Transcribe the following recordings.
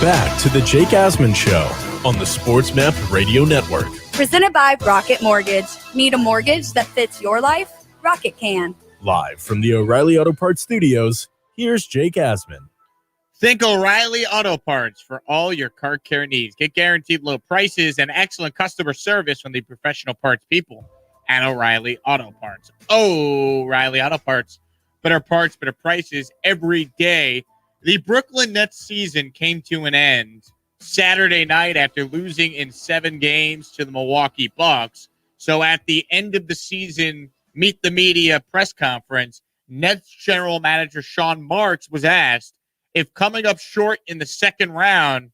back to the Jake Asman Show on the SportsMap Radio Network. Presented by Rocket Mortgage. Need a mortgage that fits your life? Rocket can. Live from the O'Reilly Auto Parts studios, here's Jake Asman. Think O'Reilly Auto Parts for all your car care needs. Get guaranteed low prices and excellent customer service from the professional parts people at O'Reilly Auto Parts. O'Reilly Auto Parts. Better parts, better prices every day. The Brooklyn Nets season came to an end Saturday night after losing in 7 games to the Milwaukee Bucks. So at the end of the season, Meet the Media press conference, Nets general manager Sean Marks was asked if coming up short in the second round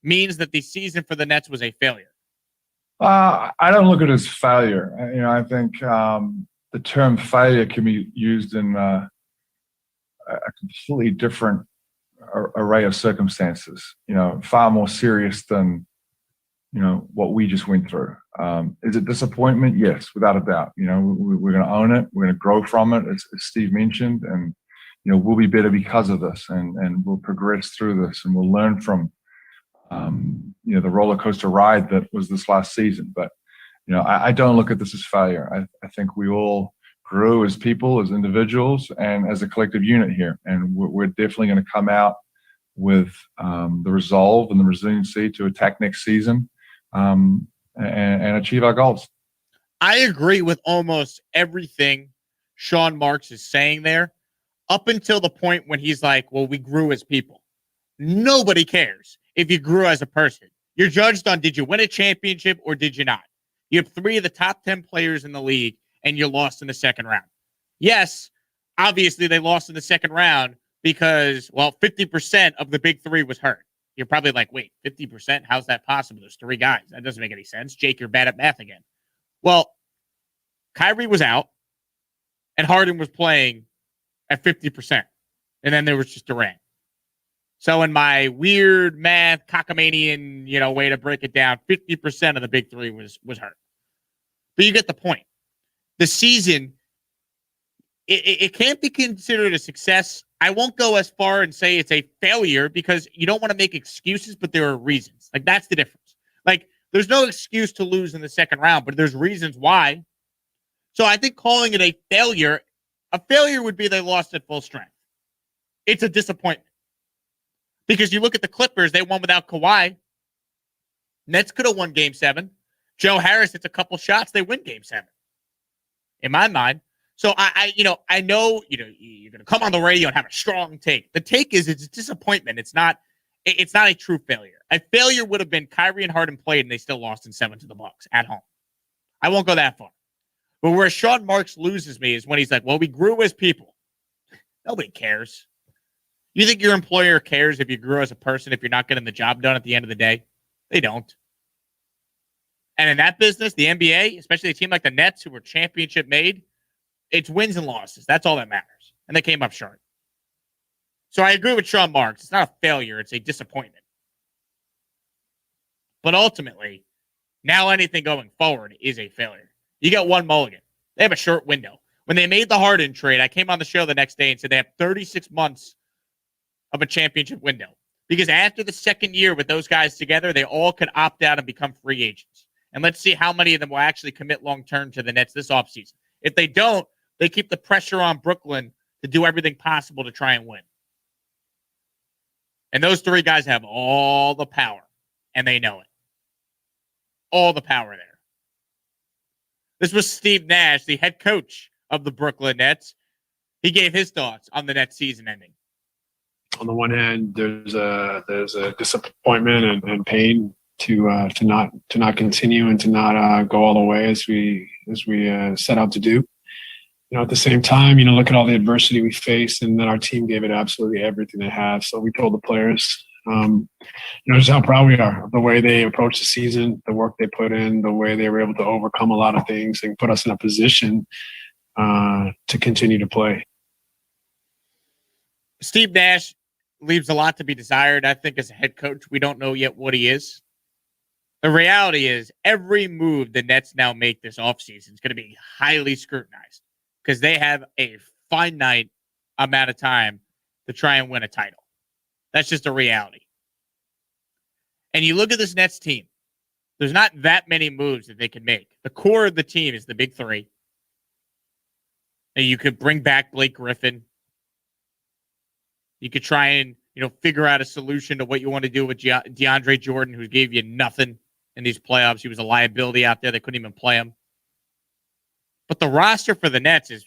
means that the season for the Nets was a failure. I don't look at it as failure. I think the term failure can be used in a completely different array of circumstances, far more serious than, what we just went through. Is it disappointment? Yes, without a doubt. We're going to own it. We're going to grow from it, as Steve mentioned, and, we'll be better because of this, and we'll progress through this, and we'll learn from, the roller coaster ride that was this last season. But, I don't look at this as failure. I think we all grew as people, as individuals, and as a collective unit here. And we're definitely going to come out with the resolve and the resiliency to attack next season and achieve our goals. I agree with almost everything Sean Marks is saying there, up until the point when he's like, well, we grew as people. Nobody cares if you grew as a person. You're judged on, did you win a championship or did you not? You have 3 of the top 10 players in the league, and you lost in the second round. Yes, obviously they lost in the second round because, 50% of the big 3 was hurt. You're probably like, wait, 50%? How's that possible? There's 3 guys. That doesn't make any sense. Jake, you're bad at math again. Well, Kyrie was out, and Harden was playing at 50%. And then there was just Durant. So in my weird math, cockamanian, way to break it down, 50% of the big 3 was hurt. But you get the point. The season, it can't be considered a success. I won't go as far and say it's a failure because you don't want to make excuses, but there are reasons. Like, that's the difference. Like, there's no excuse to lose in the second round, but there's reasons why. So I think calling it a failure would be they lost at full strength. It's a disappointment. Because you look at the Clippers, they won without Kawhi. Nets could have won Game 7. Joe Harris hits a couple shots, they win Game 7. In my mind. So I know, you're going to come on the radio and have a strong take. The take is it's a disappointment. It's not a true failure. A failure would have been Kyrie and Harden played and they still lost in 7 to the Bucks at home. I won't go that far. But where Sean Marks loses me is when he's like, well, we grew as people. Nobody cares. You think your employer cares if you grew as a person, if you're not getting the job done at the end of the day? They don't. And in that business, the NBA, especially a team like the Nets who were championship made, it's wins and losses. That's all that matters. And they came up short. So I agree with Sean Marks. It's not a failure. It's a disappointment. But ultimately, now anything going forward is a failure. You got one mulligan. They have a short window. When they made the Harden trade, I came on the show the next day and said they have 36 months of a championship window. Because after the second year with those guys together, they all could opt out and become free agents. And let's see how many of them will actually commit long-term to the Nets this offseason. If they don't, they keep the pressure on Brooklyn to do everything possible to try and win. And those 3 guys have all the power, and they know it. All the power there. This was Steve Nash, the head coach of the Brooklyn Nets. He gave his thoughts on the Nets season ending. On the one hand, there's a disappointment and pain to not continue and to not go all the way as we set out to do. At the same time, look at all the adversity we faced, and then our team gave it absolutely everything they have. So we told the players, just how proud we are of the way they approached the season, the work they put in, the way they were able to overcome a lot of things and put us in a position to continue to play. Steve Nash leaves a lot to be desired. I think as a head coach, we don't know yet what he is. The reality is every move the Nets now make this offseason is going to be highly scrutinized because they have a finite amount of time to try and win a title. That's just a reality. And you look at this Nets team, there's not that many moves that they can make. The core of the team is the big three. And you could bring back Blake Griffin. You could try and, figure out a solution to what you want to do with DeAndre Jordan, who gave you nothing in these playoffs. He was a liability out there. They couldn't even play him. But the roster for the Nets is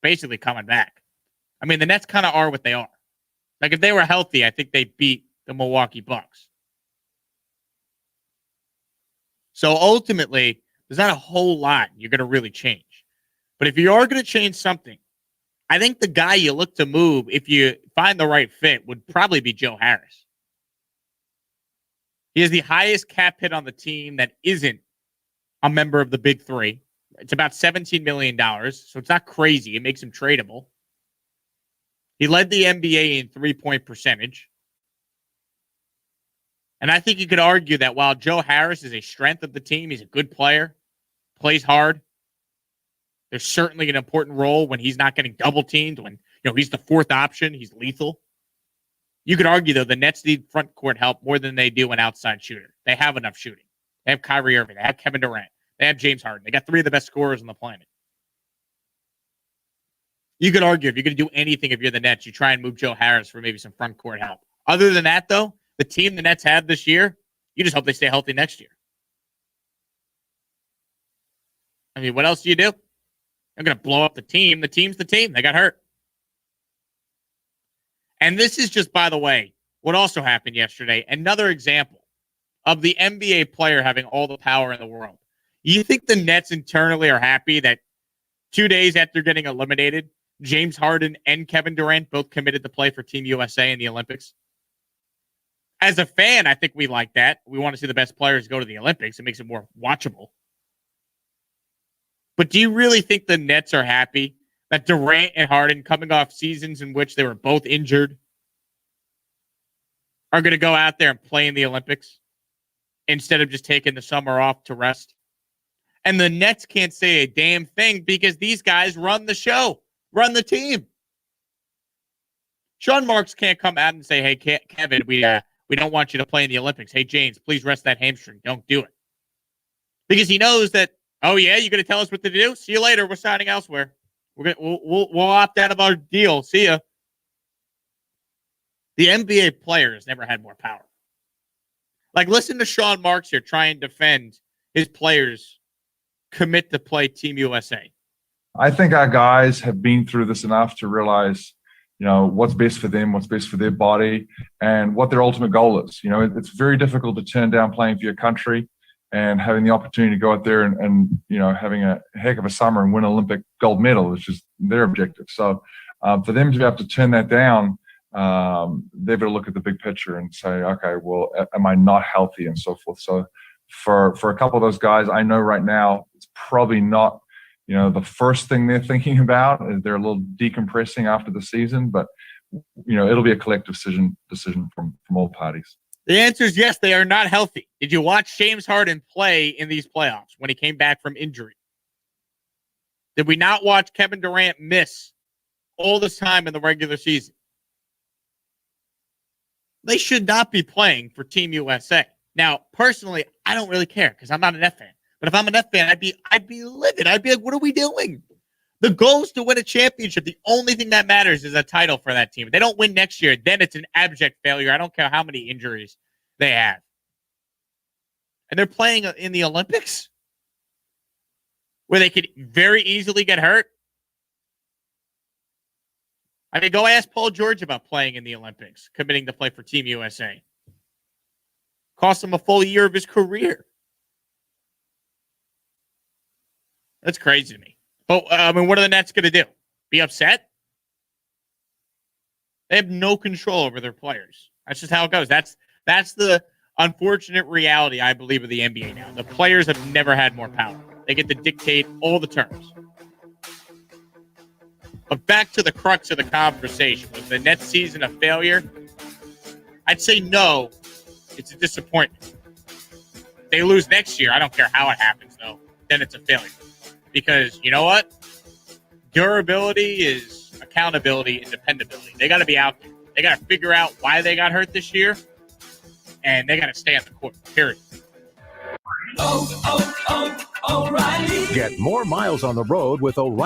basically coming back. I mean, the Nets kind of are what they are. Like, if they were healthy, I think they beat the Milwaukee Bucks. So ultimately, there's not a whole lot you're going to really change. But if you are going to change something, I think the guy you look to move, if you find the right fit, would probably be Joe Harris. He has the highest cap hit on the team that isn't a member of the big three. It's about $17 million, so it's not crazy. It makes him tradable. He led the NBA in three-point percentage. And I think you could argue that while Joe Harris is a strength of the team, he's a good player, plays hard. There's certainly an important role when he's not getting double teamed, when he's the fourth option, he's lethal. You could argue, though, the Nets need front court help more than they do an outside shooter. They have enough shooting. They have Kyrie Irving. They have Kevin Durant. They have James Harden. They got three of the best scorers on the planet. You could argue if you're going to do anything, if you're the Nets, you try and move Joe Harris for maybe some front court help. Other than that, though, the team the Nets had this year, you just hope they stay healthy next year. I mean, what else do you do? They're going to blow up the team. The team's the team. They got hurt. And this is just, by the way, what also happened yesterday. Another example of the NBA player having all the power in the world. You think the Nets internally are happy that 2 days after getting eliminated, James Harden and Kevin Durant both committed to play for Team USA in the Olympics? As a fan, I think we like that. We want to see the best players go to the Olympics. It makes it more watchable. But do you really think the Nets are happy that Durant and Harden, coming off seasons in which they were both injured, are going to go out there and play in the Olympics instead of just taking the summer off to rest? And the Nets can't say a damn thing because these guys run the show, run the team. Sean Marks can't come out and say, hey, Kevin, we don't want you to play in the Olympics. Hey, James, please rest that hamstring. Don't do it. Because he knows that, oh, yeah, you're going to tell us what to do? See you later. We're signing elsewhere. We'll opt out of our deal. See ya. The NBA players never had more power. Like, listen to Sean Marks here try and defend his players commit to play Team USA. I think our guys have been through this enough to realize, what's best for them, what's best for their body, and what their ultimate goal is. It's very difficult to turn down playing for your country and having the opportunity to go out there and having a heck of a summer and win an Olympic gold medal, which is their objective. So for them to be able to turn that down, they've got to look at the big picture and say, okay, well, am I not healthy and so forth? So for a couple of those guys, I know right now it's probably not, the first thing they're thinking about. They're a little decompressing after the season, but it'll be a collective decision from all parties. The answer is yes, they are not healthy. Did you watch James Harden play in these playoffs when he came back from injury? Did we not watch Kevin Durant miss all this time in the regular season? They should not be playing for Team USA. Now, personally, I don't really care because I'm not an F fan. But if I'm an F fan, I'd be livid. I'd be like, what are we doing? The goal is to win a championship. The only thing that matters is a title for that team. If they don't win next year, then it's an abject failure. I don't care how many injuries they have. And they're playing in the Olympics where they could very easily get hurt. I mean, go ask Paul George about playing in the Olympics, committing to play for Team USA. Cost him a full year of his career. That's crazy to me. But, what are the Nets going to do? Be upset? They have no control over their players. That's just how it goes. That's the unfortunate reality, I believe, of the NBA now. The players have never had more power. They get to dictate all the terms. But back to the crux of the conversation. Was the Nets season a failure? I'd say no. It's a disappointment. If they lose next year, I don't care how it happens, though. Then it's a failure. Because you know what? Durability is accountability and dependability. They got to be out there. They got to figure out why they got hurt this year and they got to stay on the court, period. Get more miles on the road with O'Reilly.